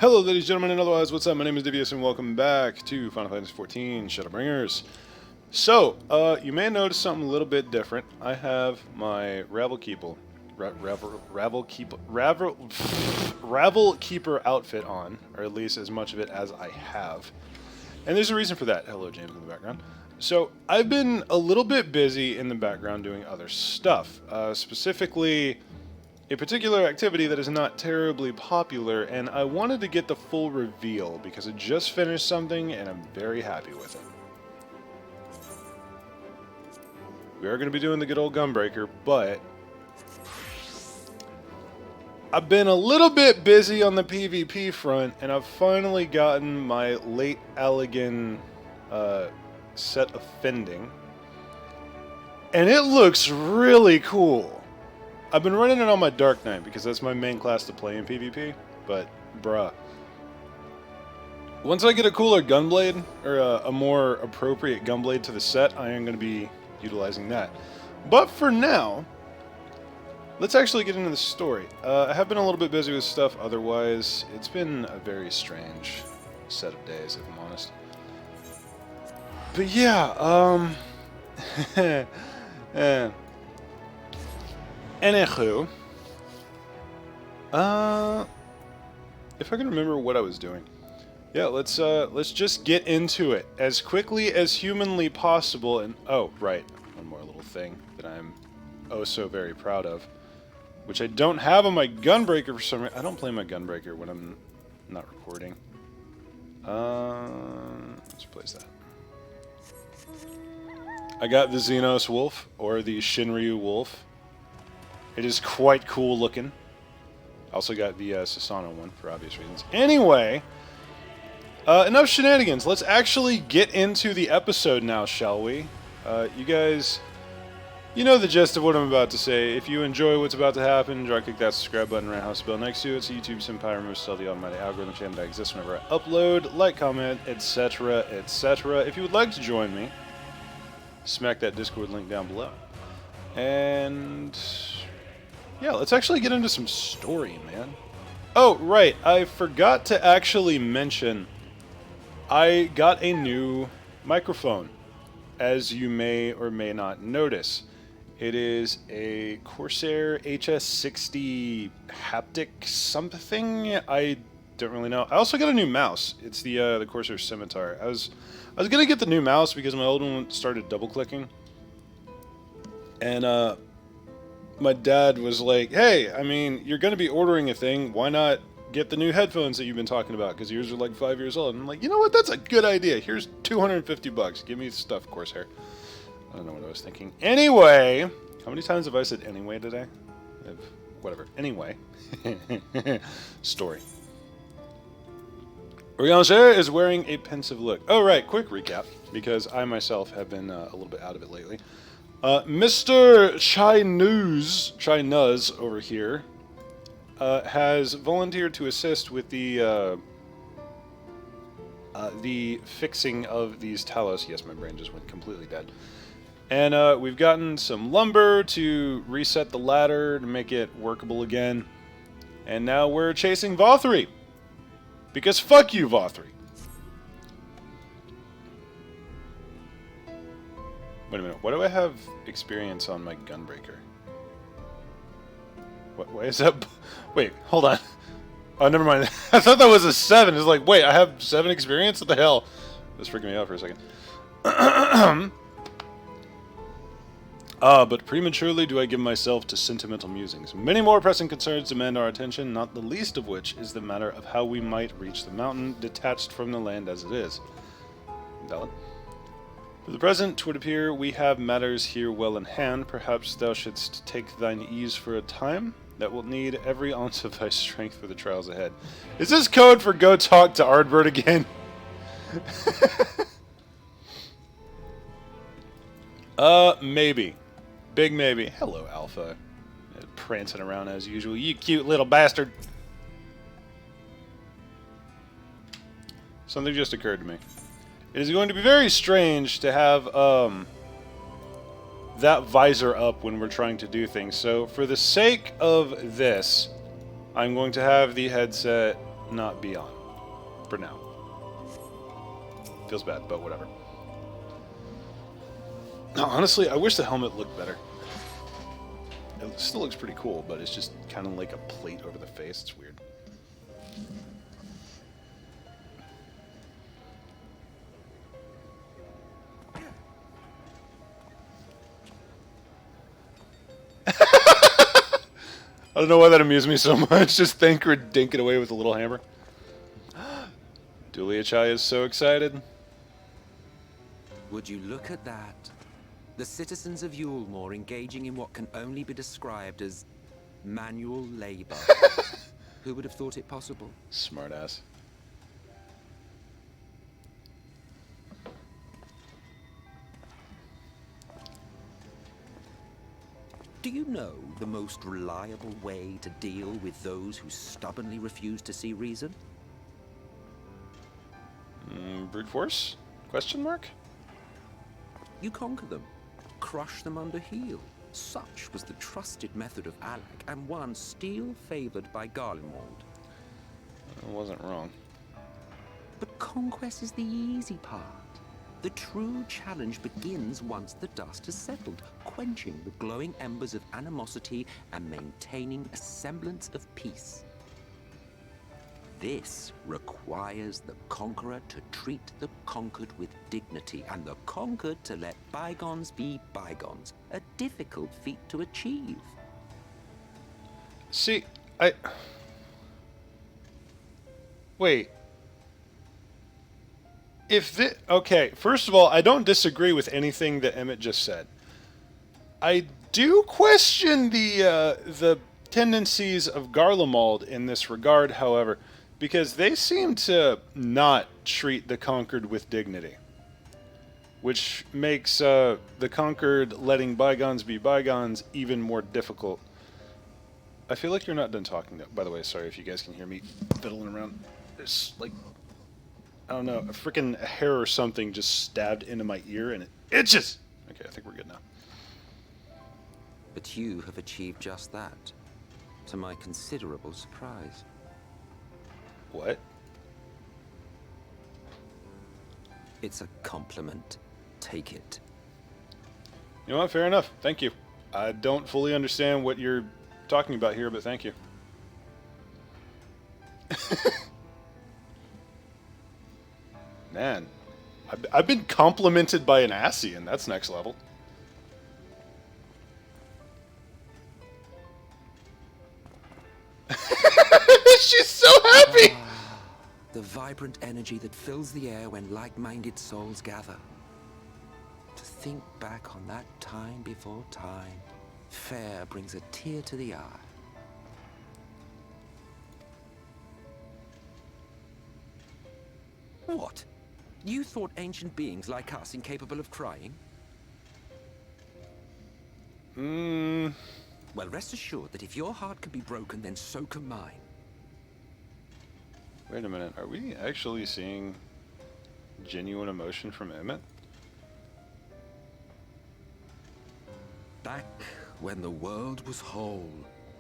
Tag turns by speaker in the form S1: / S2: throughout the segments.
S1: Hello ladies, gentlemen, and otherwise, what's up? My name is Divius, and welcome back to Final Fantasy XIV Shadowbringers. So, you may have noticed something a little bit different. I have my Ravel Keeper outfit on, or at least as much of it as I have. And there's a reason for that. Hello, James, in the background. So, I've been a little bit busy in the background doing other stuff. Specifically, a particular activity that is not terribly popular, and I wanted to get the full reveal because I just finished something and I'm very happy with it. We are going to be doing the good old Gunbreaker, but I've been a little bit busy on the PvP front, and I've finally gotten my late Allegan set of Fending, and it looks really cool. I've been running it on my Dark Knight because that's my main class to play in PvP, but bruh. Once I get a cooler gunblade, or a more appropriate gunblade to the set, I am going to be utilizing that. But for now, let's actually get into the story. I have been a little bit busy with stuff, otherwise it's been a very strange set of days, if I'm honest. But yeah, Anywho, if I can remember what I was doing, yeah, let's just get into it as quickly as humanly possible. And oh, right, one more little thing that I'm oh so very proud of, which I don't have on my Gunbreaker for some reason. I don't play my Gunbreaker when I'm not recording. Let's replace that. I got the Xenos Wolf, or the Shinryu Wolf. It is quite cool looking. I also got the Sasano one for obvious reasons. Anyway, enough shenanigans. Let's actually get into the episode now, shall we? You guys, you know the gist of what I'm about to say. If you enjoy what's about to happen, click that subscribe button, right house bell next to it, so YouTube Senpai removes all the almighty algorithm channel that exists whenever I upload, like, comment, etc., etc. If you would like to join me, smack that Discord link down below. And yeah, let's actually get into some story, man. Oh, right, I forgot to actually mention I got a new microphone, as you may or may not notice. It is a Corsair HS60 haptic something. I don't really know. I also got a new mouse. It's the Corsair Scimitar. I was gonna get the new mouse because my old one started double clicking, and my dad was like, hey, I mean, you're going to be ordering a thing. Why not get the new headphones that you've been talking about? Because yours are like 5 years old. And I'm like, you know what? That's a good idea. Here's $250. Give me the stuff, Corsair. I don't know what I was thinking. Anyway, how many times have I said anyway today? Whatever. Anyway. Story. Oriange is wearing a pensive look. Oh, right. Quick recap, because I myself have been a little bit out of it lately. Mr. Chinuz over here has volunteered to assist with the fixing of these Talos. Yes, my brain just went completely dead. And we've gotten some lumber to reset the ladder to make it workable again. And now we're chasing Vothri. Because fuck you, Vothri. Wait a minute, why do I have experience on my Gunbreaker? What, why is that? Wait, hold on. Oh, never mind. I thought that was a 7. It's like, wait, I have 7 experience? What the hell? That's freaking me out for a second. But prematurely do I give myself to sentimental musings. Many more pressing concerns demand our attention, not the least of which is the matter of how we might reach the mountain, detached from the land as it is. Valid. For the present, 'twould appear we have matters here well in hand. Perhaps thou shouldst take thine ease for a time. That will need every ounce of thy strength for the trials ahead. Is this code for go talk to Ardbert again? Maybe. Big maybe. Hello, Alpha. Prancing around as usual. You cute little bastard. Something just occurred to me. It is going to be very strange to have that visor up when we're trying to do things. So for the sake of this, I'm going to have the headset not be on. For now. Feels bad, but whatever. No, honestly, I wish the helmet looked better. It still looks pretty cool, but it's just kind of like a plate over the face. It's weird. I don't know why that amused me so much. Just Thancred dinking away with a little hammer. Duliachai is so excited.
S2: Would you look at that? The citizens of Yulmore engaging in what can only be described as manual labor. Who would have thought it possible?
S1: Smartass.
S2: Do you know the most reliable way to deal with those who stubbornly refuse to see reason?
S1: Brute force? Question mark?
S2: You conquer them, crush them under heel. Such was the trusted method of Alak, and one still favored by Garlemald.
S1: I wasn't wrong.
S2: But conquest is the easy part. The true challenge begins once the dust has settled, quenching the glowing embers of animosity and maintaining a semblance of peace. This requires the conqueror to treat the conquered with dignity, and the conquered to let bygones be bygones, a difficult feat to achieve.
S1: See, Wait. Okay, first of all, I don't disagree with anything that Emmett just said. I do question the tendencies of Garlemald in this regard, however, because they seem to not treat the conquered with dignity, which makes the conquered letting bygones be bygones even more difficult. I feel like you're not done talking, though. By the way, sorry if you guys can hear me fiddling around. There's, like, I don't know, a freaking hair or something just stabbed into my ear and it itches! Okay, I think we're good now.
S2: But you have achieved just that, to my considerable surprise.
S1: What?
S2: It's a compliment. Take it.
S1: You know what? Fair enough. Thank you. I don't fully understand what you're talking about here, but thank you. Man, I've been complimented by an Ascian. That's next level. She's so happy!
S2: The vibrant energy that fills the air when like-minded souls gather. To think back on that time before time, fair brings a tear to the eye. What? You thought ancient beings like us incapable of crying? Well, rest assured that if your heart can be broken, then so can mine.
S1: Wait a minute, are we actually seeing genuine emotion from Emmett?
S2: Back when the world was whole,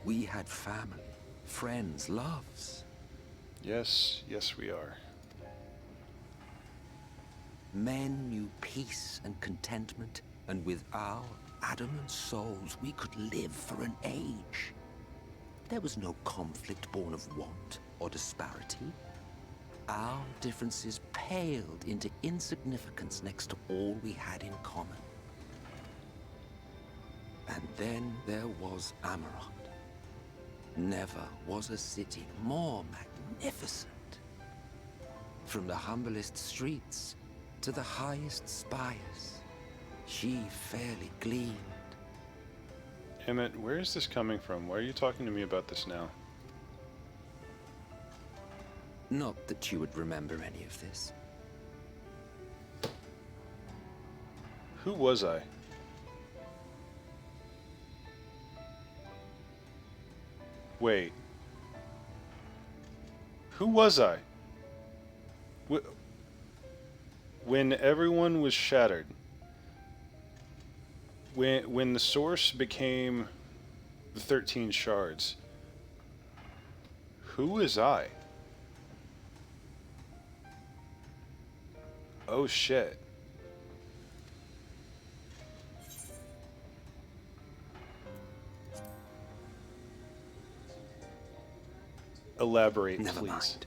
S2: we had family, friends, loves.
S1: Yes, yes we are.
S2: Men knew peace and contentment, and with our adamant souls, we could live for an age. There was no conflict born of want or disparity. Our differences paled into insignificance next to all we had in common. And then there was Amarant. Never was a city more magnificent. From the humblest streets to the highest spires, she fairly gleamed.
S1: Emmett, where is this coming from? Why are you talking to me about this now?
S2: Not that you would remember any of this.
S1: Who was I? Wait. Who was I? When everyone was shattered, when the source became the 13 shards, who was I? Oh shit. Elaborate,
S2: Never
S1: please.
S2: mind.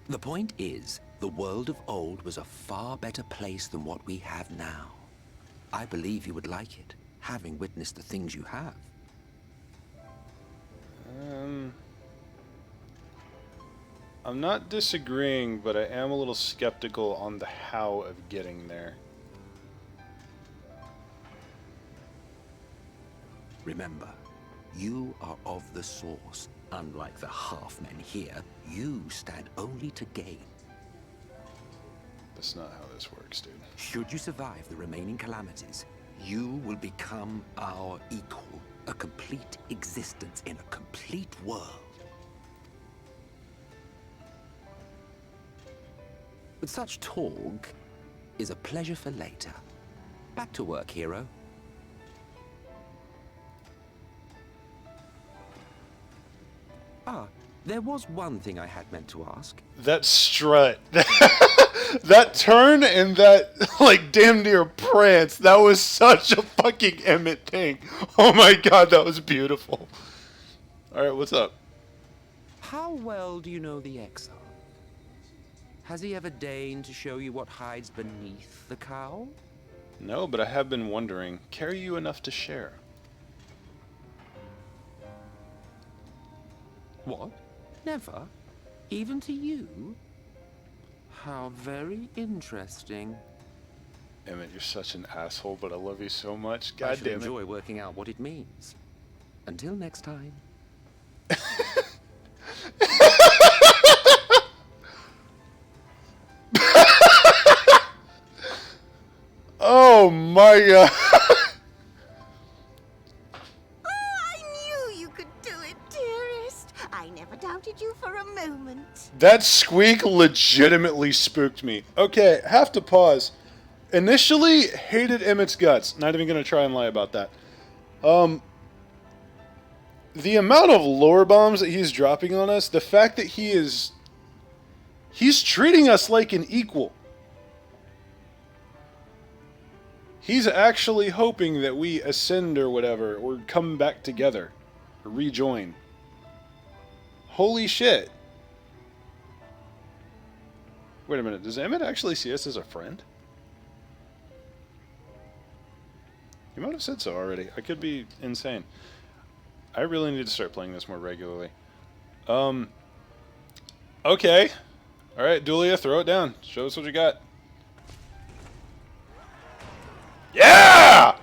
S2: The point is, the world of old was a far better place than what we have now. I believe you would like it, having witnessed the things you have.
S1: I'm not disagreeing, but I am a little skeptical on the how of getting there.
S2: Remember, you are of the source. Unlike the half-men here, you stand only to gain.
S1: That's not how this works, dude.
S2: Should you survive the remaining calamities, you will become our equal. A complete existence in a complete world. But such talk is a pleasure for later. Back to work, hero. Ah, there was one thing I had meant to ask.
S1: That strut. That turn and that, like, damn near prance. That was such a fucking Emmett thing. Oh my god, that was beautiful. Alright, what's up?
S2: How well do you know the exile? Has he ever deigned to show you what hides beneath the cowl?
S1: No, but I have been wondering, carry you enough to share?
S2: What? Never? Even to you? How very interesting.
S1: Emmett, you're such an asshole, but I love you so much.
S2: I
S1: God
S2: shall
S1: damn it.
S2: enjoy working out what it means. Until next time.
S1: Oh my god.
S3: I knew you could do it, dearest. I never doubted you for a moment.
S1: That squeak legitimately spooked me. Okay, have to pause. Initially, hated Emmett's guts. Not even going to try and lie about that. The amount of lore bombs that he's dropping on us, the fact that he's treating us like an equal. He's actually hoping that we ascend or whatever, or come back together, or rejoin. Holy shit. Wait a minute, does Emmett actually see us as a friend? He might have said so already. I could be insane. I really need to start playing this more regularly. Okay. Alright, Dulia, throw it down. Show us what you got. Yeah!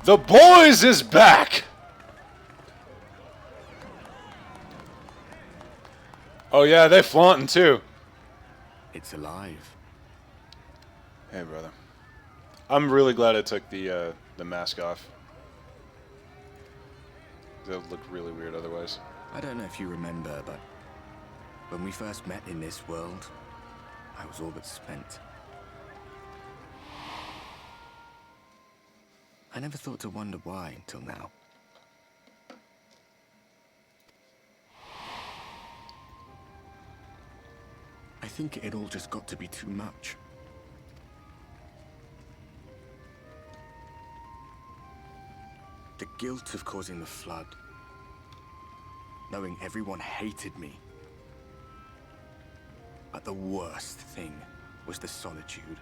S1: The boys is back! Oh yeah, they flaunting too.
S4: It's alive.
S1: Hey, brother. I'm really glad I took the mask off. That would look really weird otherwise.
S4: I don't know if you remember, but when we first met in this world, I was all but spent. I never thought to wonder why until now. I think it all just got to be too much. The guilt of causing the flood. Knowing everyone hated me. But the worst thing was the solitude.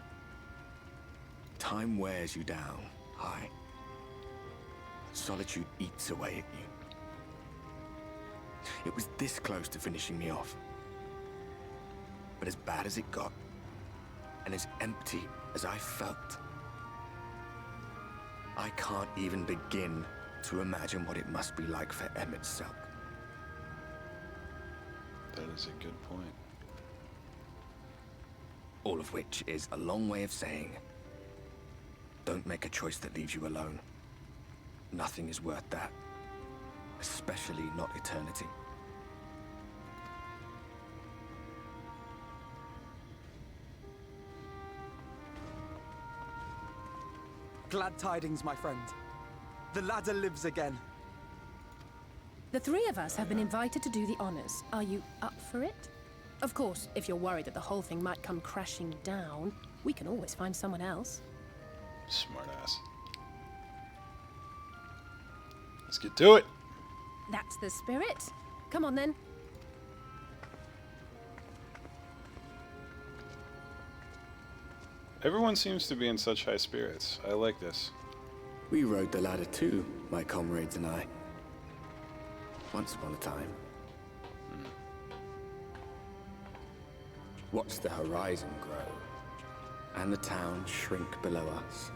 S4: Time wears you down, aye. Solitude eats away at you. It was this close to finishing me off. But as bad as it got, and as empty as I felt, I can't even begin to imagine what it must be like for Emmett Selk.
S1: That is a good point.
S4: All of which is a long way of saying, don't make a choice that leaves you alone. Nothing is worth that. Especially not eternity.
S5: Glad tidings, my friend. The ladder lives again.
S6: The three of us have been invited to do the honors. Are you up for it? Of course, if you're worried that the whole thing might come crashing down, we can always find someone else.
S1: Smartass. Let's get to it.
S6: That's the spirit. Come on then.
S1: Everyone seems to be in such high spirits. I like this.
S4: We rode the ladder too, my comrades and I. Once upon a time. Watched the horizon grow, and the town shrink below us.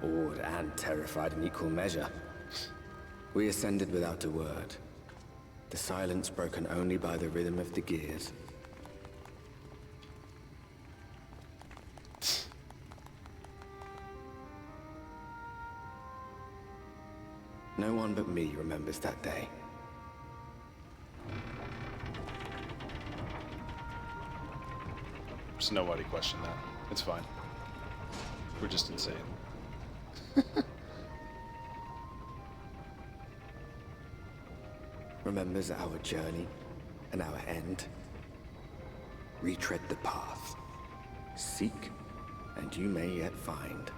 S4: Awed and terrified in equal measure. We ascended without a word, the silence broken only by the rhythm of the gears. No one but me remembers that day.
S1: Just nobody question that. It's fine. We're just insane.
S4: Remembers our journey and our end. Retread the path. Seek, and you may yet find.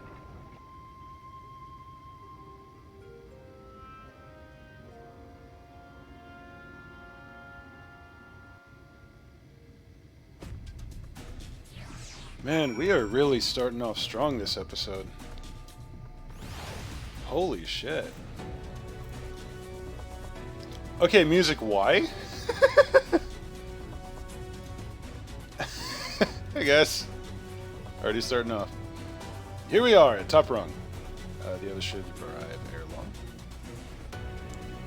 S1: Man, we are really starting off strong this episode. Holy shit. Okay, music, why? I guess. Already starting off. Here we are at top rung. The others should arrive ere long.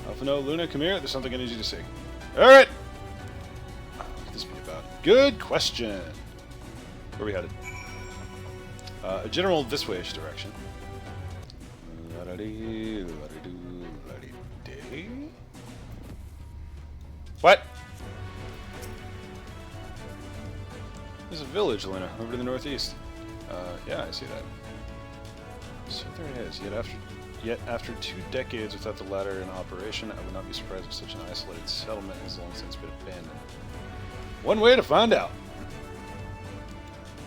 S1: Alpha No, Luna, come here. There's something I need you to see. Alright! What could this be about? Good question. Where are we headed? A general this way-ish direction. What? There's a village, Lena, over to the northeast. Yeah, I see that. So there it is. Yet after 2 decades without the ladder in operation, I would not be surprised if such an isolated settlement has long since been abandoned. One way to find out.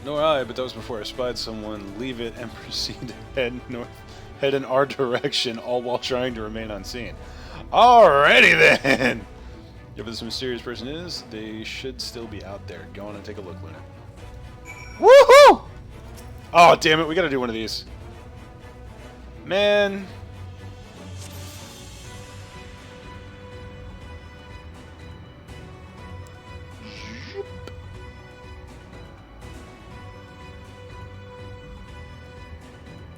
S1: Nor I, but that was before I spied someone leave it and proceed to head in our direction, all while trying to remain unseen. Alrighty then! Whoever this mysterious person is, they should still be out there. Go on and take a look, Luna. Woohoo! Oh, damn it, we gotta do one of these. Man.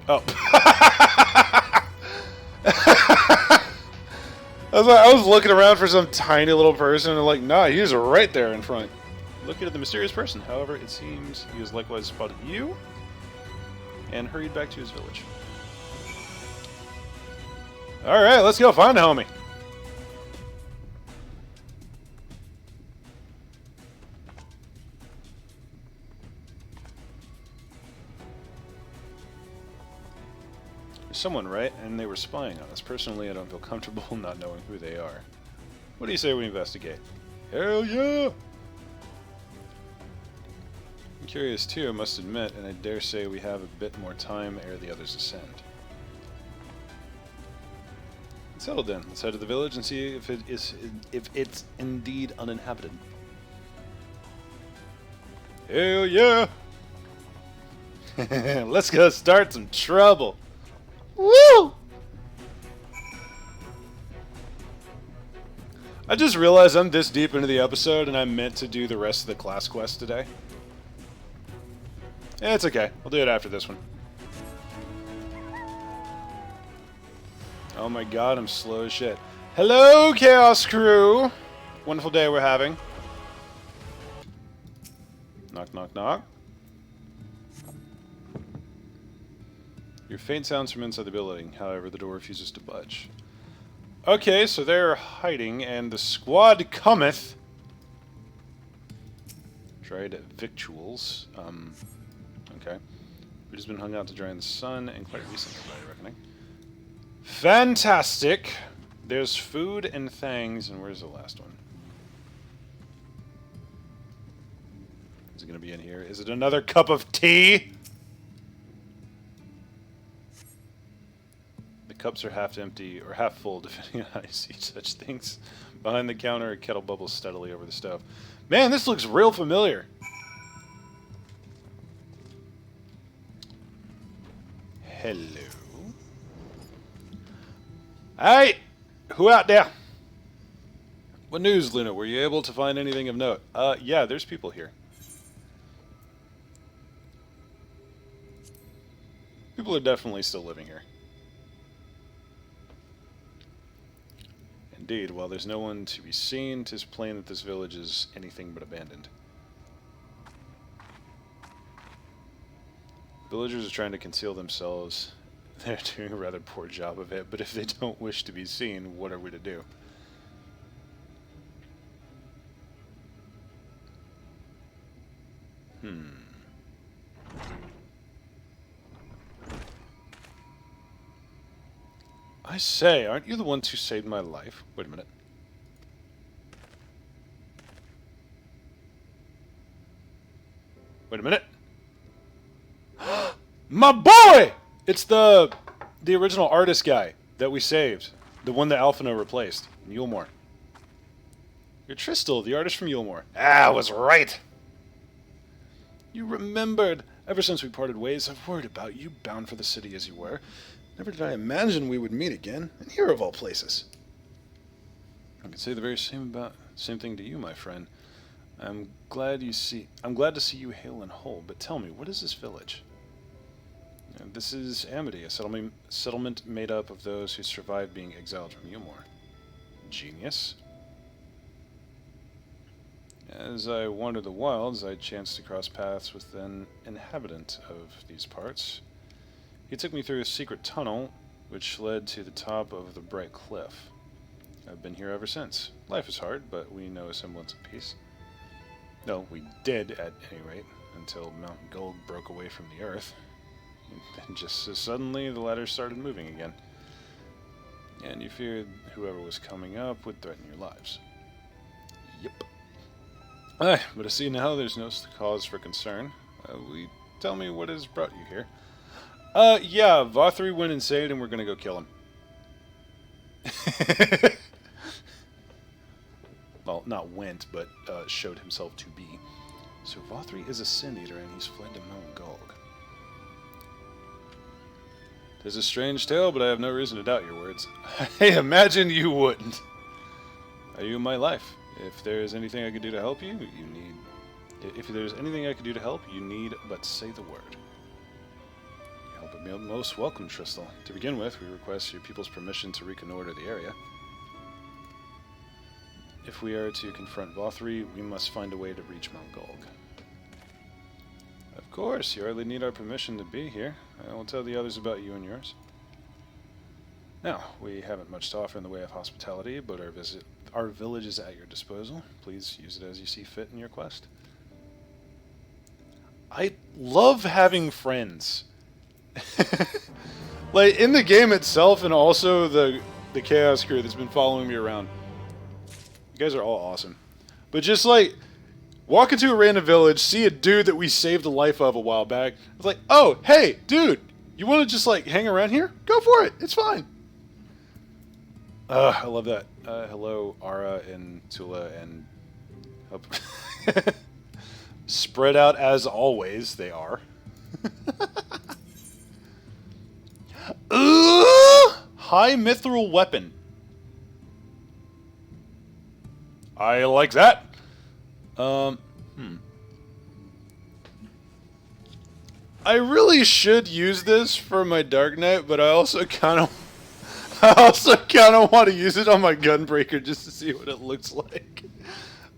S1: Oh. I was looking around for some tiny little person and like, nah, he's right there in front. Looking at the mysterious person. However, it seems he has likewise spotted you and hurried back to his village. Alright, let's go find the homie. Someone, right? And they were spying on us. Personally, I don't feel comfortable not knowing who they are. What do you say we investigate? Hell yeah! I'm curious too, I must admit, and I dare say we have a bit more time ere the others ascend. Settled then. Let's head to the village and see if it's indeed uninhabited. Hell yeah! Let's go start some trouble. Woo! I just realized I'm this deep into the episode and I meant to do the rest of the class quest today. It's okay. We'll do it after this one. Oh my god, I'm slow as shit. Hello, Chaos Crew! Wonderful day we're having. Knock, knock, knock. Your faint sounds from inside the building. However, the door refuses to budge. Okay, so they're hiding, and the squad cometh. Tried victuals. Okay. We've just been hung out to dry in the sun, and quite recently, by reckoning. Fantastic! There's food and things, and where's the last one? Is it going to be in here? Is it another cup of tea? The cups are half empty or half full, depending on how you see such things. Behind the counter, a kettle bubbles steadily over the stove. Man, this looks real familiar. Hello. Hey! Who out there? What news, Luna? Were you able to find anything of note? Yeah, there's people here. People are definitely still living here. Indeed, while there's no one to be seen, 'tis plain that this village is anything but abandoned. Villagers are trying to conceal themselves. They're doing a rather poor job of it, but if they don't wish to be seen, what are we to do? I say, aren't you the ones who saved my life? Wait a minute. Wait a minute. My boy! It's the original artist guy that we saved. The one that Alphino replaced. Yulmore. You're Tristel, the artist from Yulmore. Ah, I was right! You remembered. Ever since we parted ways, I've worried about you, bound for the city as you were. Never did I imagine we would meet again, and here of all places. I can say the very same thing to you, my friend. I'm glad to see you hale and whole, but tell me, what is this village? This is Amity, a settlement made up of those who survived being exiled from Yulmore. Genius. As I wandered the wilds, I chanced to cross paths with an inhabitant of these parts. He took me through a secret tunnel, which led to the top of the bright cliff. I've been here ever since. Life is hard, but we know a semblance of peace. No, we did, at any rate, until Mount Gold broke away from the earth. And just as suddenly, the ladder started moving again. And you feared whoever was coming up would threaten your lives. Yep. But I see now there's no cause for concern. Will you tell me what has brought you here? Yeah, Vothri went insane and we're gonna go kill him. Well, not went, but showed himself to be. So Vothri is a Sin Eater and he's fled to Mount Golg. There's a strange tale, but I have no reason to doubt your words. I imagine you wouldn't. Are you my life? If there's anything I could do to help you, if there's anything I could do to help, you need but say the word. Your help would be most welcome, Tristel. To begin with, we request your people's permission to reconnoiter the area. If we are to confront Vothri, we must find a way to reach Mount Golg. Of course, you hardly need our permission to be here. I will tell the others about you and yours. Now, we haven't much to offer in the way of hospitality, but our village is at your disposal. Please use it as you see fit in your quest. I love having friends. Like, in the game itself, and also the Chaos crew that's been following me around. You guys are all awesome. But just, like, walk into a random village, see a dude that we saved the life of a while back. It's like, oh, hey, dude, you want to just, like, hang around here? Go for it. It's fine. I love that. Hello, Ara and Tula, and spread out as always, they are. High mithril weapon. I like that. I really should use this for my Dark Knight, but I also kind of want to use it on my Gunbreaker just to see what it looks like.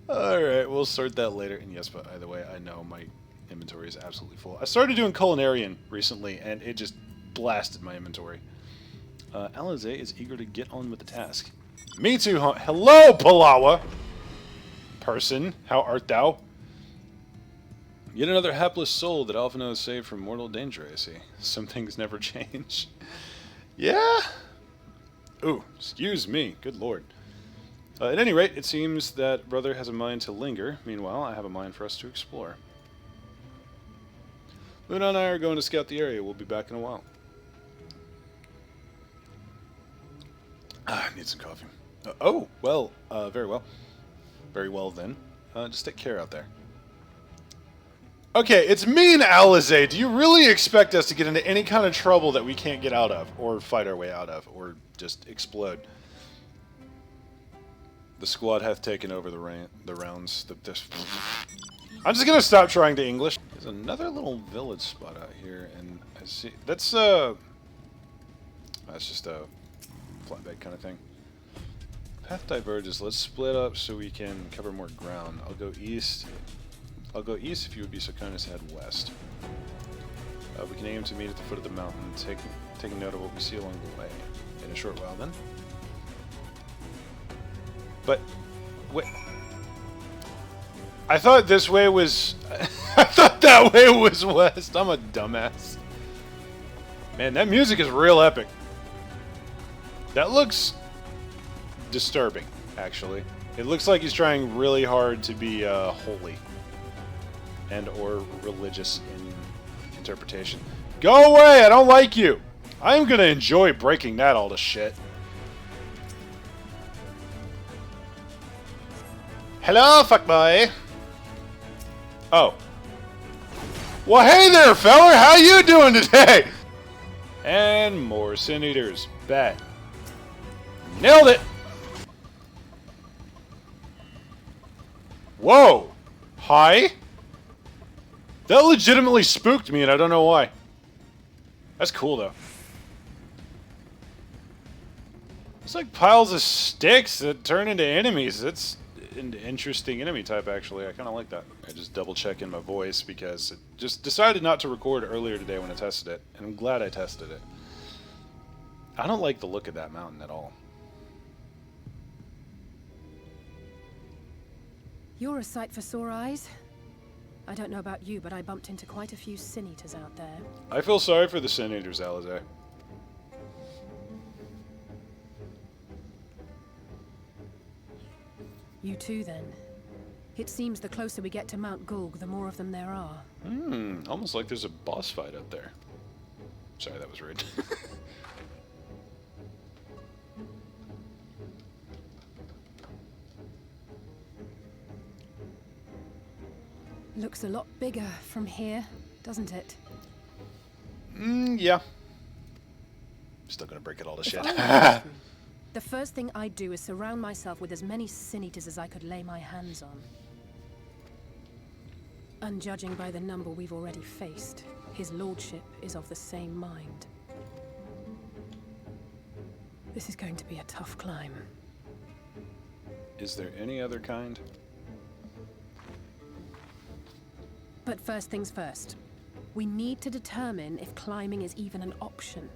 S1: Alright, we'll sort that later. And yes, but either way, I know my inventory is absolutely full. I started doing Culinarian recently, and it just blasted my inventory. Alize is eager to get on with the task. Me too, huh? Hello, Palawa! Person, how art thou? Yet another hapless soul that Alphino has saved from mortal danger, I see. Some things never change. Yeah? Ooh, excuse me. Good lord. At any rate, it seems that brother has a mind to linger. Meanwhile, I have a mind for us to explore. Luna and I are going to scout the area. We'll be back in a while. I need some coffee. Oh, well, very well. Very well then. Just take care out there. Okay, it's me and Alizé. Do you really expect us to get into any kind of trouble that we can't get out of, or fight our way out of, or just explode? The squad hath taken over the rounds. I'm just gonna stop trying to English. There's another little village spot out here, and I see that's just a flatbed kind of thing. Path diverges. Let's split up so we can cover more ground. I'll go east. I'll go east if you would be so kind as to head west. We can aim to meet at the foot of the mountain, taking note of what we see along the way. In a short while, then. But wait, I thought this way was. I thought that way was west. I'm a dumbass. Man, that music is real epic. That looks disturbing, actually. It looks like he's trying really hard to be holy and or religious in interpretation. Go away! I don't like you! I'm gonna enjoy breaking that all to shit. Hello, fuckboy! Oh. Well, hey there, feller! How you doing today? And more Sin Eaters. Bet. Nailed it! Whoa! Hi? That legitimately spooked me, and I don't know why. That's cool, though. It's like piles of sticks that turn into enemies. It's an interesting enemy type, actually. I kind of like that. I just double-checking my voice because it just decided not to record earlier today when I tested it, and I'm glad I tested it. I don't like the look of that mountain at all.
S6: You're a sight for sore eyes. I don't know about you, but I bumped into quite a few Sin Eaters out there.
S1: I feel sorry for the Sin Eaters, Alizé.
S6: You too, then. It seems the closer we get to Mount Gulg, the more of them there are.
S1: Almost like there's a boss fight up there. Sorry, that was rude.
S6: Looks a lot bigger from here, doesn't it?
S1: Yeah. Still gonna break it all to shit.
S6: The first thing I'd do is surround myself with as many Sin Eaters as I could lay my hands on. And judging by the number we've already faced, his lordship is of the same mind. This is going to be a tough climb.
S1: Is there any other kind?
S6: But first things first. We need to determine if climbing is even an option.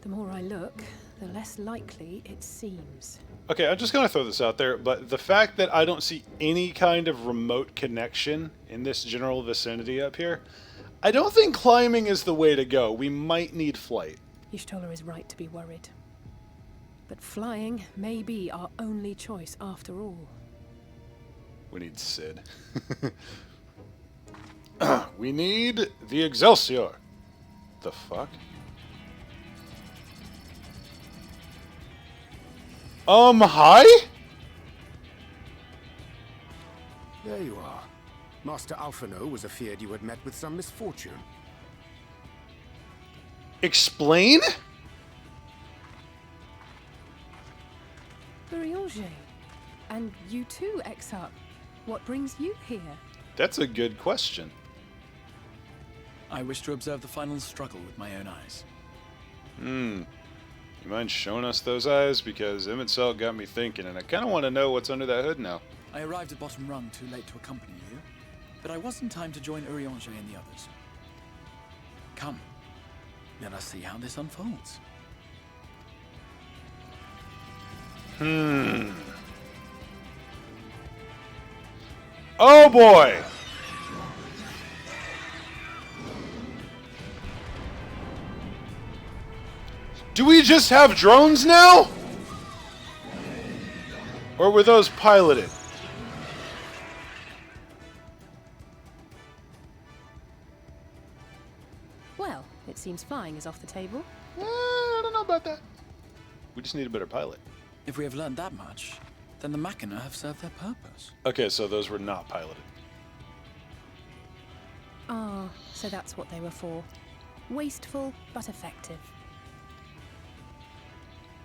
S6: The more I look, the less likely it seems.
S1: Okay, I'm just gonna throw this out there, but the fact that I don't see any kind of remote connection in this general vicinity up here, I don't think climbing is the way to go. We might need flight.
S6: Y'shtola is right to be worried. But flying may be our only choice after all.
S1: We need Sid. We need the Excelsior. The fuck? Hi?
S7: There you are. Master Alphino was afeard you had met with some misfortune.
S1: Explain?
S6: Urianger. And you too, Exarch. What brings you here?
S1: That's a good question.
S8: I wish to observe the final struggle with my own eyes.
S1: You mind showing us those eyes? Because Emmett got me thinking, and I kind of want to know what's under that hood now.
S8: I arrived at Bottom Rung too late to accompany you, but I was in time to join Urianger and the others. Come, let us see how this unfolds.
S1: Oh boy! Do we just have drones now? Or were those piloted?
S6: Well, it seems flying is off the table.
S1: I don't know about that. We just need a better pilot.
S8: If we have learned that much, then the Machina have served their purpose.
S1: Okay, so those were not piloted.
S6: Ah, so that's what they were for. Wasteful, but effective.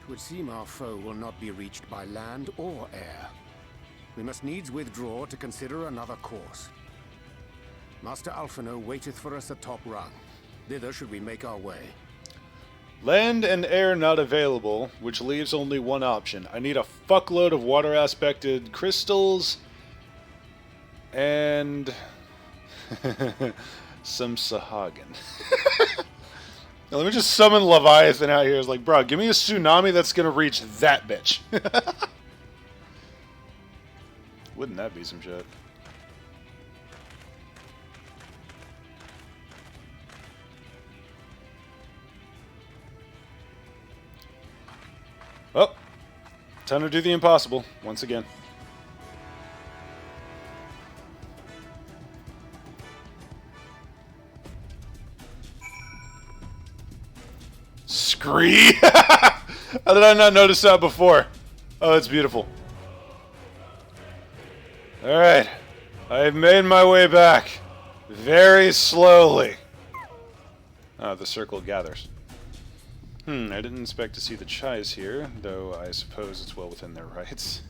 S7: It would seem our foe will not be reached by land or air. We must needs withdraw to consider another course. Master Alphino waiteth for us atop rung. Thither should we make our way.
S1: Land and air not available, which leaves only one option. I need a fuckload of water-aspected crystals and some Sahagin. Now, let me just summon Leviathan out here. It's like, bro, give me a tsunami that's gonna reach that bitch. Wouldn't that be some shit? Oh, time to do the impossible once again. Scree! How did I not notice that before? Oh, it's beautiful. Alright. I've made my way back. Very slowly. Ah, the circle gathers. I didn't expect to see the Chais here, though I suppose it's well within their rights.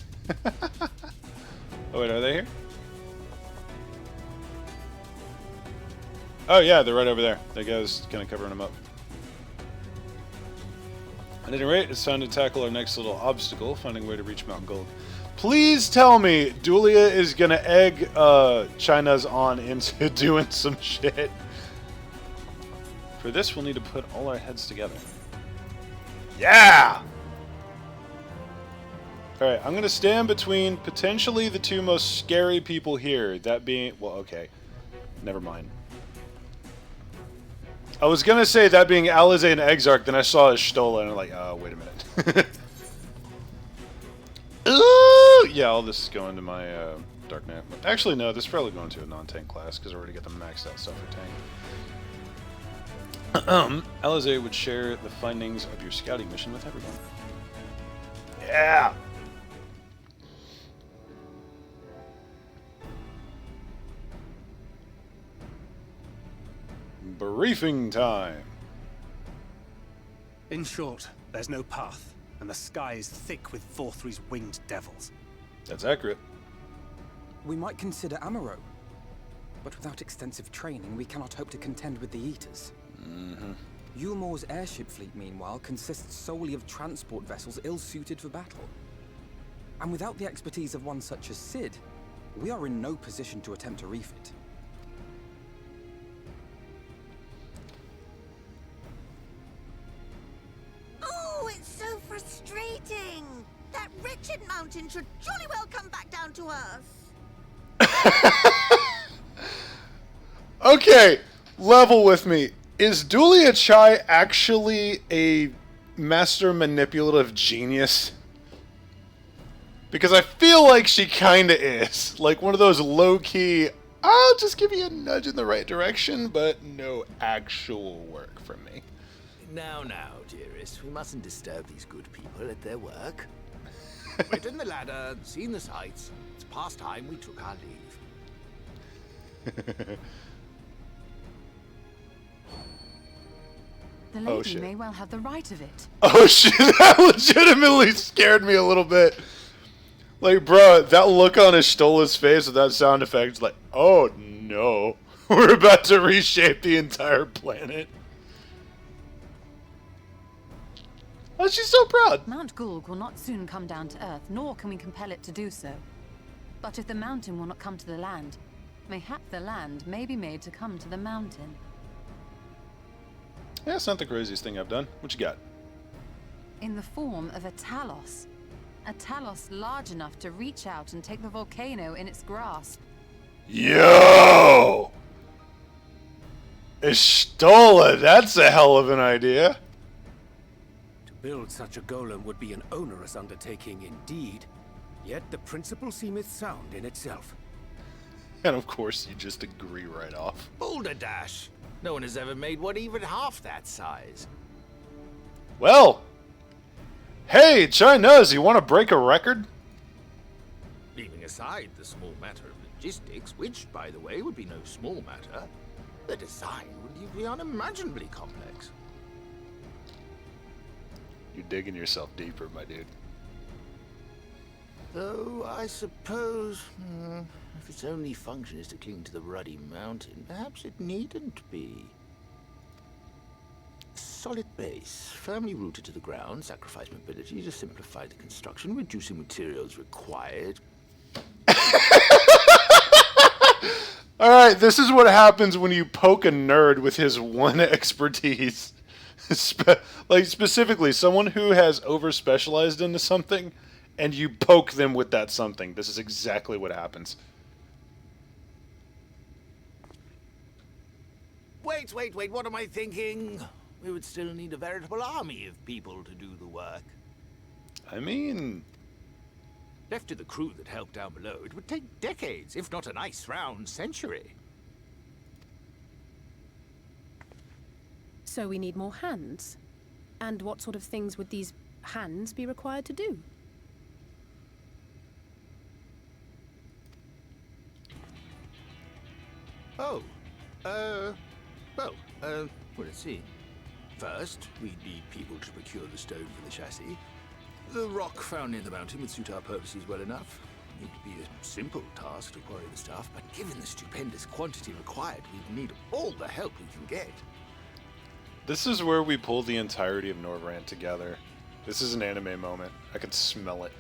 S1: Oh wait, are they here? Oh yeah, they're right over there. That guy's kind of covering them up. At any rate, it's time to tackle our next little obstacle, finding a way to reach Mount Gold. Please tell me Dulia is gonna egg China's on into doing some shit. For this, we'll need to put all our heads together. Yeah! Alright, I'm gonna stand between potentially the two most scary people here. That being... well, okay. Never mind. I was gonna say that being Alizé and Exarch, then I saw a Stola and I'm like, oh, wait a minute. Ooh! Yeah, all this is going to my Dark Knight. Actually, no, this is probably going to a non-tank class because I already got the maxed out stuff for tank. Alizé would share the findings of your scouting mission with everyone. Yeah! Briefing time.
S9: In short, there's no path, and the sky is thick with Vorthry's winged devils.
S1: That's accurate.
S5: We might consider Amaro. But without extensive training, we cannot hope to contend with the Eaters. Yulmor's airship fleet, meanwhile, consists solely of transport vessels ill-suited for battle. And without the expertise of one such as Sid, we are in no position to attempt to refit.
S3: Oh, it's so frustrating! That wretched mountain should jolly well come back down to us.
S1: Okay, level with me. Is Dulia Chai actually a master manipulative genius? Because I feel like she kinda is. Like one of those low-key, I'll just give you a nudge in the right direction, but no actual work from me.
S2: Now, dearest, we mustn't disturb these good people at their work.
S10: Ridden the ladder, seen the sights. It's past time we took our leave.
S11: The lady may well have the right of it.
S1: Oh shit, that legitimately scared me a little bit. Like, bro, that look on Estola's face with that sound effect, like, oh no, we're about to reshape the entire planet. Oh, she's so proud.
S11: Mount Gulg will not soon come down to Earth, nor can we compel it to do so. But if the mountain will not come to the land, mayhap the land may be made to come to the mountain.
S1: Yeah, it's not the craziest thing I've done. What you got?
S11: In the form of a Talos. A Talos large enough to reach out and take the volcano in its grasp.
S1: Yo! Estola, that's a hell of an idea.
S7: build such a golem would be an onerous undertaking indeed, yet the principle seemeth sound in itself.
S1: And of course, you just agree right off.
S10: Boulder Dash! No one has ever made one even half that size.
S1: Well, hey, Chinese, you want to break a record?
S10: Leaving aside the small matter of logistics, which, by the way, would be no small matter, the design would be unimaginably complex.
S1: You're digging yourself deeper, my dude.
S10: Though, I suppose, if its only function is to cling to the ruddy mountain, perhaps it needn't be. Solid base, firmly rooted to the ground, sacrifice mobility to simplify the construction, reducing materials required.
S1: Alright, this is what happens when you poke a nerd with his one expertise. Like, specifically, someone who has over-specialized into something, and you poke them with that something. This is exactly what happens.
S10: Wait, what am I thinking? We would still need a veritable army of people to do the work.
S1: I mean...
S10: Left to the crew that helped down below, it would take decades, if not a nice round century.
S6: So we need more hands. And what sort of things would these hands be required to do?
S10: Well, let's see. First, we'd need people to procure the stone for the chassis. The rock found near the mountain would suit our purposes well enough. It would be a simple task to quarry the stuff, but given the stupendous quantity required, we'd need all the help we can get.
S1: This is where we pull the entirety of Norvrant together. This is an anime moment. I can smell it.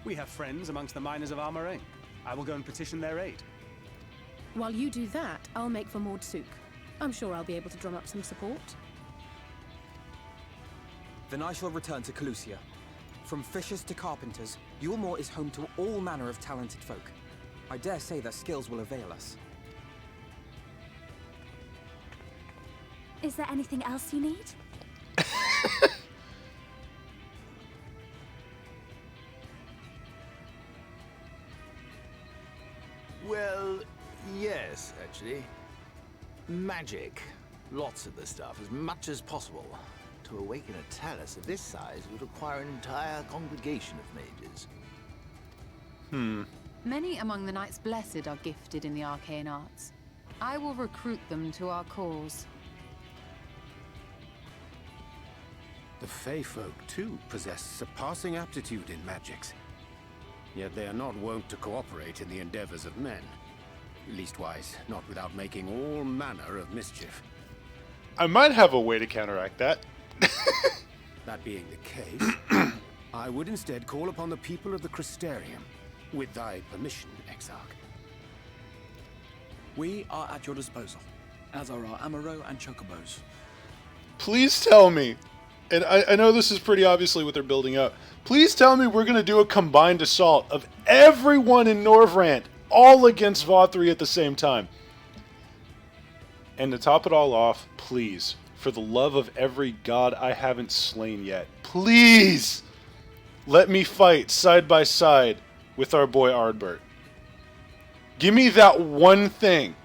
S9: We have friends amongst the miners of Armorain. I will go and petition their aid.
S6: While you do that, I'll make for Mordsuk. I'm sure I'll be able to drum up some support.
S5: Then I shall return to Calusia. From fishers to carpenters, Yulmore is home to all manner of talented folk. I dare say their skills will avail us.
S12: Is there anything else you need?
S10: Well, yes, actually. Magic. Lots of the stuff, as much as possible. To awaken a talus of this size would require an entire congregation of mages.
S11: Many among the Knights Blessed are gifted in the arcane arts. I will recruit them to our cause.
S7: The Fey folk, too, possess surpassing aptitude in magics. Yet they are not wont to cooperate in the endeavors of men. Leastwise, not without making all manner of mischief.
S1: I might have a way to counteract that.
S7: That being the case, I would instead call upon the people of the Crystarium. With thy permission, Exarch.
S8: We are at your disposal, as are our Amaro and Chocobos.
S1: Please tell me, and I know this is pretty obviously what they're building up, please tell me we're going to do a combined assault of everyone in Norvrant, all against Vothri at the same time. And to top it all off, please, for the love of every god I haven't slain yet, please let me fight side by side with our boy Ardbert. Give me that one thing,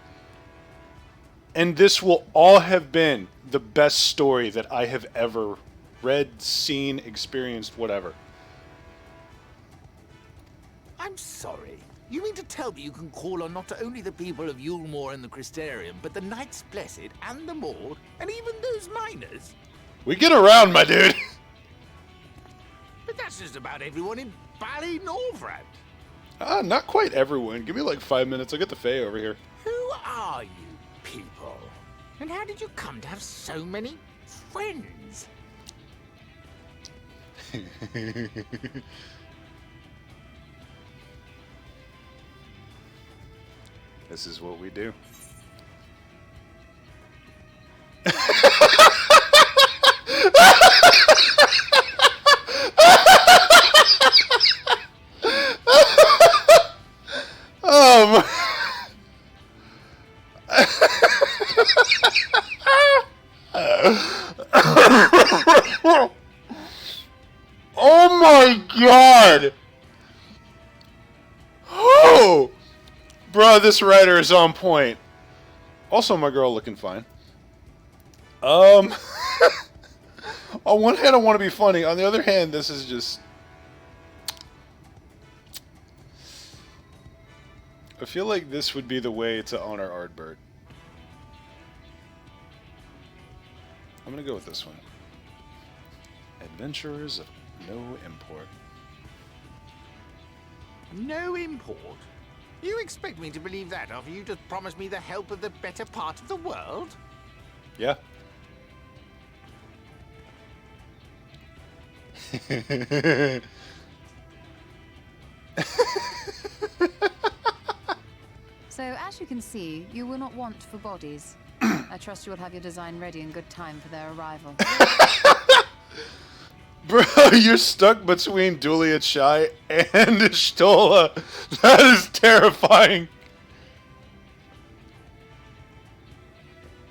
S1: and this will all have been the best story that I have ever read, seen, experienced, whatever.
S10: I'm sorry. You mean to tell me you can call on not only the people of Yulmore and the Crystarium, but the Knights Blessed and the Maud, and even those miners?
S1: We get around, my dude.
S10: But that's just about everyone in Ballynorvrant.
S1: Not quite everyone. Give me like 5 minutes. I'll get the Fae over here.
S10: Who are you people? And how did you come to have so many friends?
S1: This is what we do. Oh my god! Oh! Bruh, this writer is on point. Also, my girl looking fine. On one hand, I want to be funny. On the other hand, this is just... I feel like this would be the way to honor Ardbert. I'm gonna go with this one. Adventurers of no import.
S10: No import? You expect me to believe that after you just promised me the help of the better part of the world?
S1: Yeah.
S11: So, as you can see, you will not want for bodies. I trust you will have your design ready in good time for their arrival.
S1: Bro, you're stuck between Dulia Chai and Stola. That is terrifying.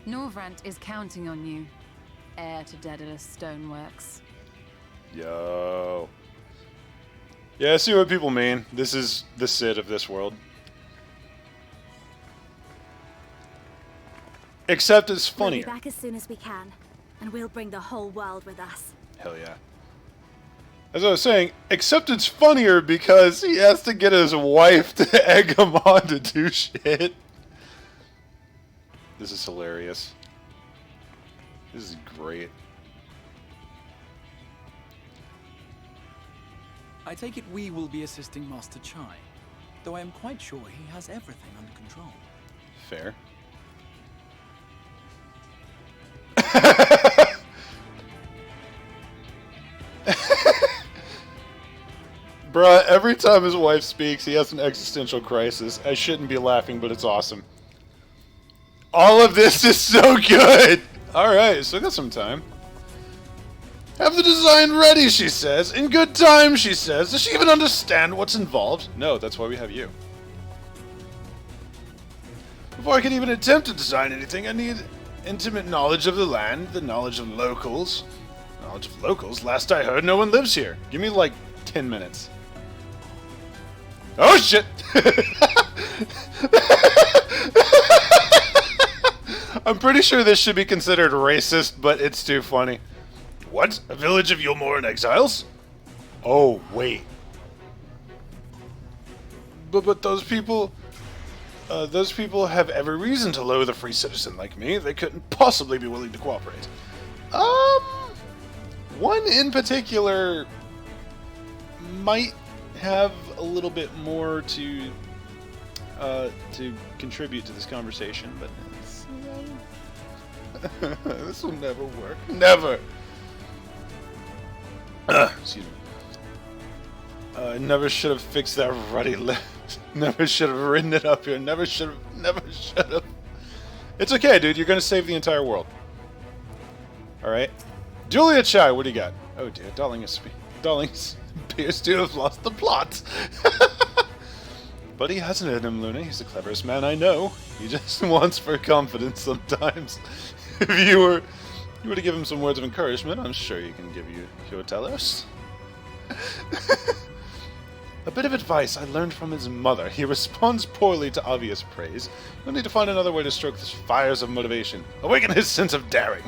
S11: Norvrant is counting on you, heir to Daedalus Stoneworks.
S1: Yo. Yeah, I see what people mean. This is the Cid of this world. Except it's funnier.
S12: We'll be back as soon as we can, and we'll bring the whole world with us.
S1: Hell yeah. As I was saying, except it's funnier because he has to get his wife to egg him on to do shit. This is hilarious. This is great.
S8: I take it we will be assisting Master Chai, though I am quite sure he has everything under control.
S1: Fair. Bruh, every time his wife speaks, he has an existential crisis. I shouldn't be laughing, but it's awesome. All of this is so good! Alright, so I got some time. Have the design ready, she says. In good time, she says. Does she even understand what's involved? No, that's why we have you. Before I can even attempt to design anything, I need intimate knowledge of the land, the knowledge of locals. Knowledge of locals? Last I heard, no one lives here. Give me like 10 minutes. Oh shit! I'm pretty sure this should be considered racist, but it's too funny. What? A village of Yulmoran exiles? Oh, wait. But those people have every reason to loathe a free citizen like me. They couldn't possibly be willing to cooperate. One in particular might have a little bit more to contribute to this conversation, but this will never work. Never. Excuse me. Never should have fixed that ruddy left. Never should have written it up here. Never should have. It's okay, dude. You're gonna save the entire world. Alright. Julia Chai, what do you got? Oh dear, Darling appears to have lost the plot. But he hasn't hit him, Luna. He's the cleverest man I know. He just wants for confidence sometimes. If you were to give him some words of encouragement, I'm sure he can give you your telos. A bit of advice I learned from his mother. He responds poorly to obvious praise. You'll need to find another way to stroke the fires of motivation. Awaken his sense of daring.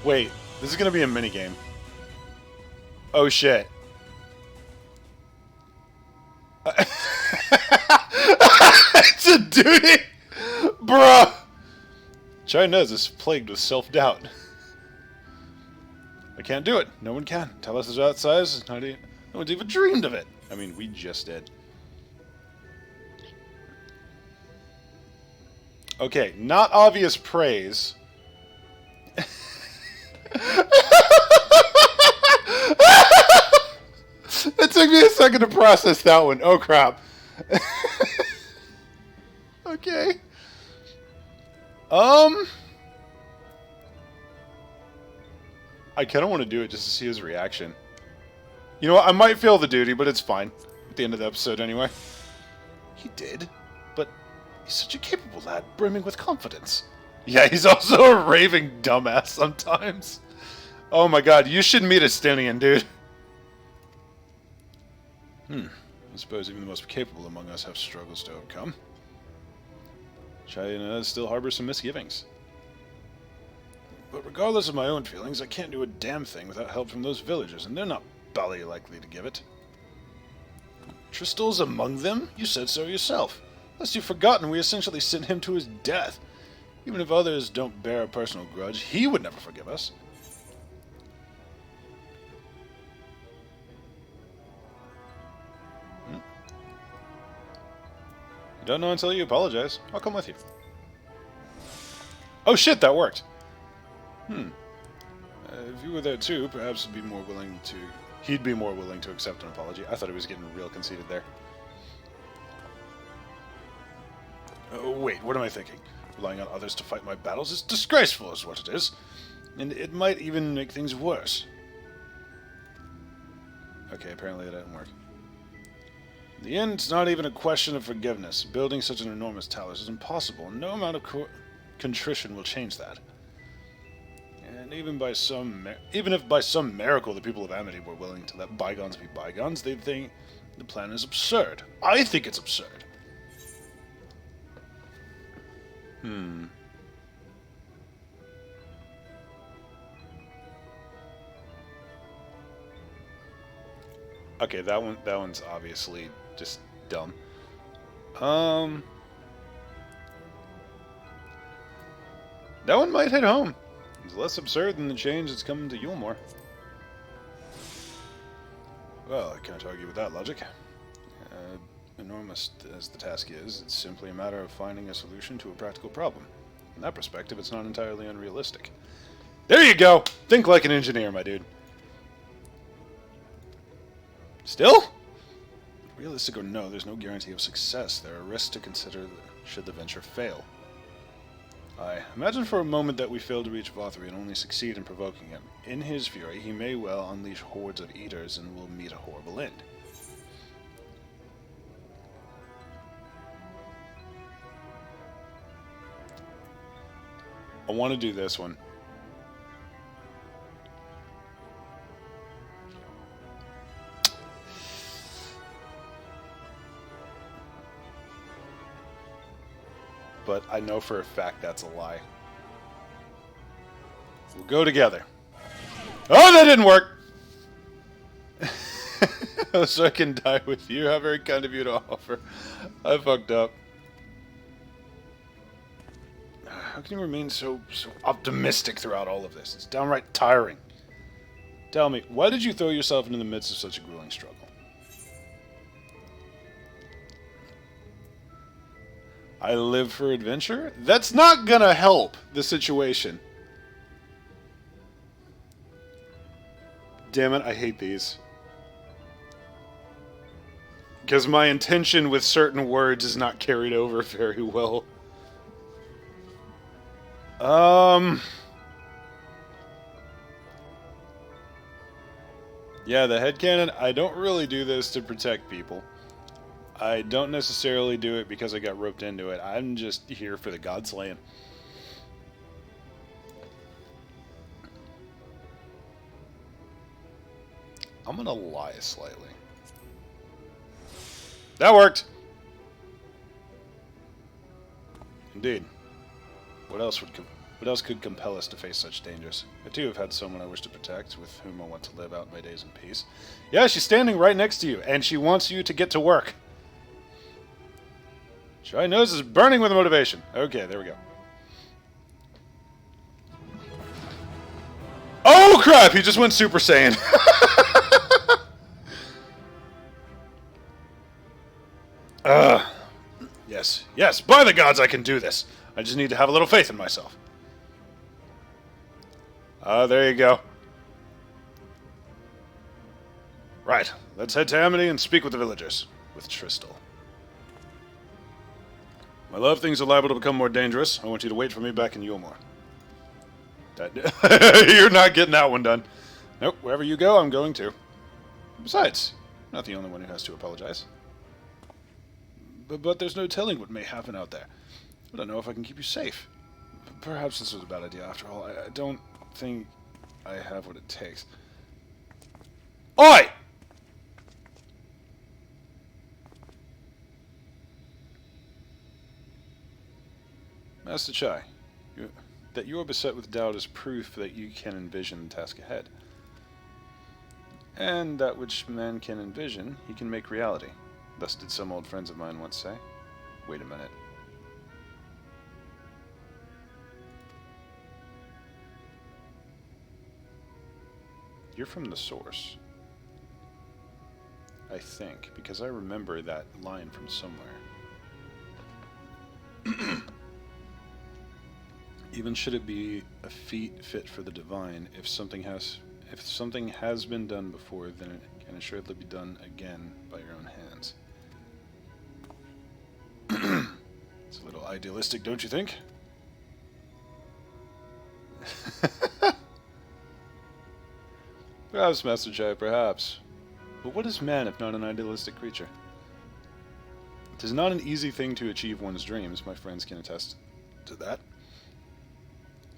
S1: Wait, this is gonna be a minigame. Oh shit. It's a duty! Bruh! China's is plagued with self-doubt. I can't do it. No one can. Tell us it's outside. No one's even dreamed of it. I mean, we just did. Okay, not obvious praise. It took me a second to process that one. Oh crap. Okay. I kind of want to do it just to see his reaction. You know what? I might fail the duty, but it's fine. At the end of the episode, anyway. He did, but he's such a capable lad, brimming with confidence. Yeah, he's also a raving dumbass sometimes. Oh my god, you should meet a Stinian, dude. I suppose even the most capable among us have struggles to overcome. China still harbors some misgivings. But regardless of my own feelings, I can't do a damn thing without help from those villagers, and they're not bally likely to give it. Tristel's among them? You said so yourself. Lest you've forgotten, we essentially sent him to his death. Even if others don't bear a personal grudge, he would never forgive us. You don't know until you apologize. I'll come with you. Oh shit, that worked. If you were there too, perhaps he'd be more willing to accept an apology. I thought he was getting real conceited there. Oh, wait, what am I thinking? Relying on others to fight my battles is disgraceful, is what it is. And it might even make things worse. Okay, apparently it didn't work. In the end, it's not even a question of forgiveness. Building such an enormous tower is impossible, and no amount of contrition will change that. And even if by some miracle the people of Amity were willing to let bygones be bygones, they'd think the plan is absurd. I think it's absurd. Okay, that one's obviously just dumb. That one might hit home. It's less absurd than the change that's coming to Yulmore. Well, I can't argue with that logic. Enormous as the task is, it's simply a matter of finding a solution to a practical problem. In that perspective, it's not entirely unrealistic. There you go! Think like an engineer, my dude. Still? Realistic or no, there's no guarantee of success. There are risks to consider should the venture fail. I imagine for a moment that we fail to reach Vothri and only succeed in provoking him. In his fury, he may well unleash hordes of eaters and will meet a horrible end. I want to do this one. But I know for a fact that's a lie. We'll go together. Oh, that didn't work! So I can die with you. How very kind of you to offer. I fucked up. How can you remain so optimistic throughout all of this? It's downright tiring. Tell me, why did you throw yourself into the midst of such a grueling struggle? I live for adventure? That's not gonna help the situation. Damn it, I hate these. Because my intention with certain words is not carried over very well. Yeah, the headcanon, I don't really do this to protect people. I don't necessarily do it because I got roped into it. I'm just here for the god slaying. I'm gonna lie slightly. That worked! Indeed. What else could compel us to face such dangers? I too have had someone I wish to protect, with whom I want to live out my days in peace. Yeah, she's standing right next to you, and she wants you to get to work. Shy nose is burning with motivation. Okay, there we go. Oh crap! He just went Super Saiyan. Yes, yes, by the gods I can do this. I just need to have a little faith in myself. There you go. Right, let's head to Amity and speak with the villagers. With Tristel. My love, things are liable to become more dangerous. I want you to wait for me back in Yulmore. You're not getting that one done. Nope, wherever you go, I'm going to. Besides, I'm not the only one who has to apologize. but there's no telling what may happen out there. I don't know if I can keep you safe. Perhaps this was a bad idea after all. I don't think I have what it takes. Oi! Master Chai, that you are beset with doubt is proof that you can envision the task ahead. And that which man can envision, he can make reality. Thus did some old friends of mine once say. Wait a minute. You're from the source. I think, because I remember that line from somewhere. Even should it be a feat fit for the divine, if something has been done before, then it can assuredly be done again by your own hands. It's a little idealistic, don't you think? Perhaps, Master Chai, perhaps. But what is man if not an idealistic creature? It is not an easy thing to achieve one's dreams, my friends can attest to that.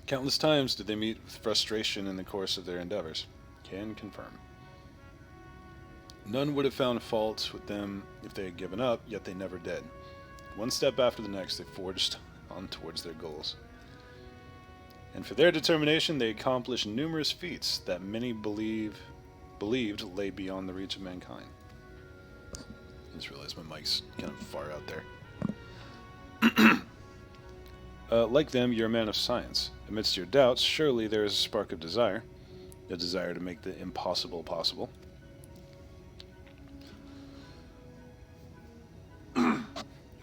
S1: Countless times did they meet with frustration in the course of their endeavors. Can confirm. None would have found fault with them if they had given up, yet they never did. One step after the next, they forged on towards their goals. And for their determination, they accomplished numerous feats that many believed lay beyond the reach of mankind. I just realized my mic's kind of far out there. Like them, you're a man of science. Amidst your doubts, surely there is a spark of desire. A desire to make the impossible possible.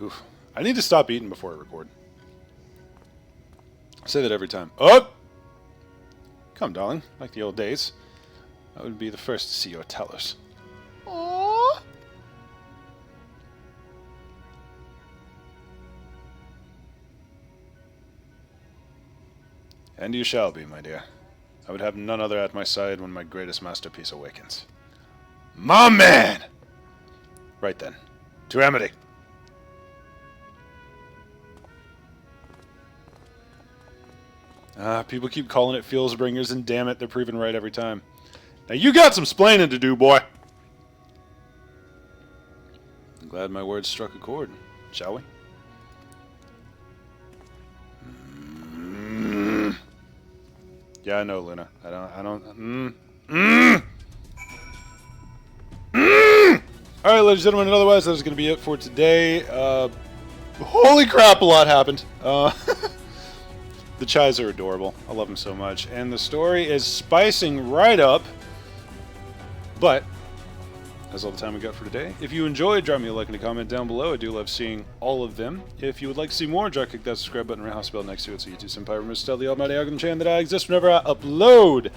S1: Oof. I need to stop eating before I record. I say that every time. Oh! Come, darling. Like the old days. I would be the first to see your Talos. Aww. And you shall be, my dear. I would have none other at my side when my greatest masterpiece awakens. My man! Right then. To Amity. People keep calling it Shadowbringers, and damn it, they're proven right every time. Now you got some splaining to do, boy! I'm glad my words struck a chord. Shall we? Yeah, I know, Luna. Alright, ladies and gentlemen, and otherwise, that is going to be it for today. Holy crap, a lot happened. The Chais are adorable. I love them so much. And the story is spicing right up. But that's all the time we got for today. If you enjoyed, drop me a like and a comment down below. I do love seeing all of them. If you would like to see more, click that subscribe button or house bell next to it so you too Senpai remember to tell the almighty algorithm channel that I exist whenever I upload.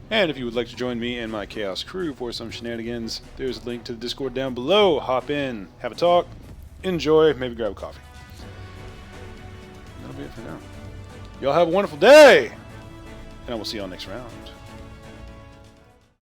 S1: And if you would like to join me and my Chaos crew for some shenanigans, there's a link to the Discord down below. Hop in, have a talk, enjoy, maybe grab a coffee. That'll be it for now. Y'all have a wonderful day, and I will see y'all next round.